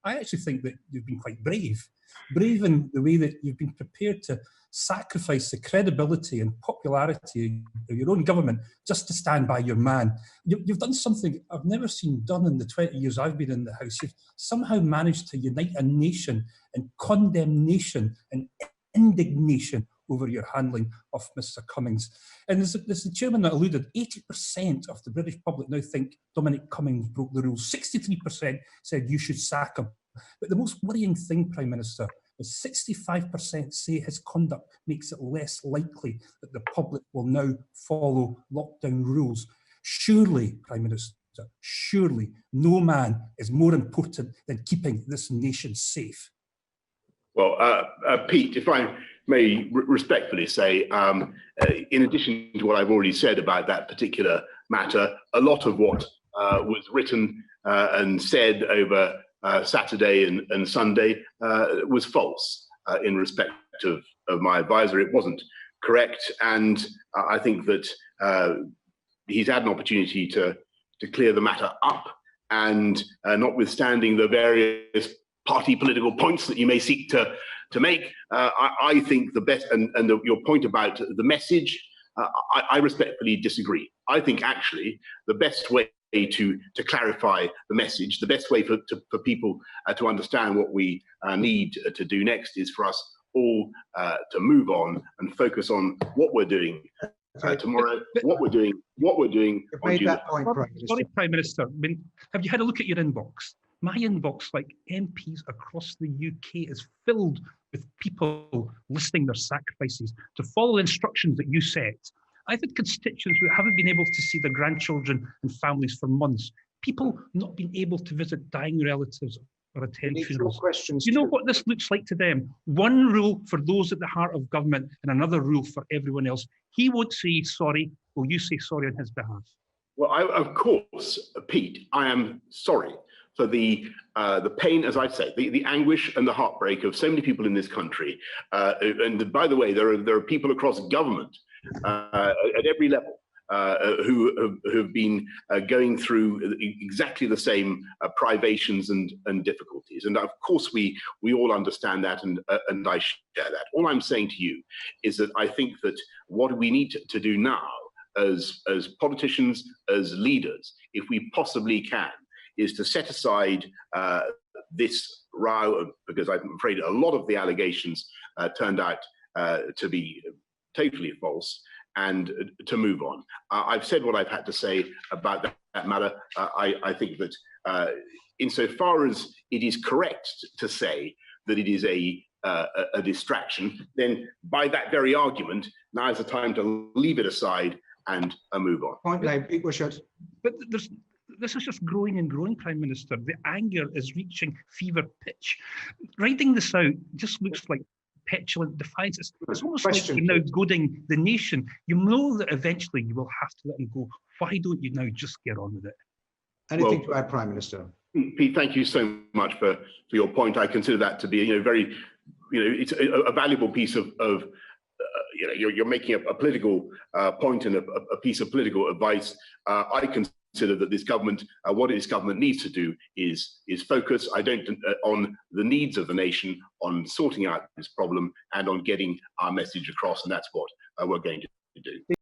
I actually think that you've been quite brave. Brave in the way that you've been prepared to sacrifice the credibility and popularity of your own government just to stand by your man. You've done something I've never seen done in the 20 years I've been in the House. You've somehow managed to unite a nation in condemnation and indignation over your handling of Mr Cummings. And as the chairman alluded, 80% of the British public now think Dominic Cummings broke the rules. 63% said you should sack him. But the most worrying thing, Prime Minister, is 65% say his conduct makes it less likely that the public will now follow lockdown rules. Surely, Prime Minister, surely no man is more important than keeping this nation safe. Well, Pete, if I may respectfully say, in addition to what I've already said about that particular matter, a lot of what was written and said over Saturday and Sunday was false in respect of my advisor. It wasn't correct, and I think that he's had an opportunity to clear the matter up, and notwithstanding the various party political points that you may seek to make, I think the best, and your point about the message, I respectfully disagree. I think actually the best way to clarify the message, the best way for people to understand what we need to do next is for us all to move on and focus on what we're doing tomorrow, what we're doing on Tuesday. Sorry, Prime Minister, I mean, have you had a look at your inbox? My inbox, like MPs across the UK, is filled with people listing their sacrifices to follow the instructions that you set. I've had constituents who haven't been able to see their grandchildren and families for months. People not being able to visit dying relatives or attend funerals. You know what this looks like to them? One rule for those at the heart of government and another rule for everyone else. He won't say sorry. Will you say sorry on his behalf? Well, of course, Pete, I am sorry for the pain, as I say, the anguish and the heartbreak of so many people in this country. And by the way, there are people across government at every level who have been going through exactly the same privations and difficulties. And of course, we all understand that, and I share that. All I'm saying to you is that I think that what we need to do now as politicians, as leaders, if we possibly can, is to set aside this row, because I'm afraid a lot of the allegations turned out to be totally false, and to move on. I've said what I've had to say about that matter. I think that insofar as it is correct to say that it is a distraction, then by that very argument, now is the time to leave it aside and move on. Point blank, Pete Wishart. But this is just growing and growing, Prime Minister. The anger is reaching fever pitch. Writing this out just looks like petulant defiance. It's almost like you're now goading the nation. You know that eventually you will have to let him go. Why don't you now just get on with it? Anything to add, Prime Minister? Pete, thank you so much for your point. I consider that to be, very, it's a valuable piece of you're making a political point and a piece of political advice. I consider that this government, what this government needs to do is focus on the needs of the nation, on sorting out this problem, and on getting our message across, and that's what we're going to do.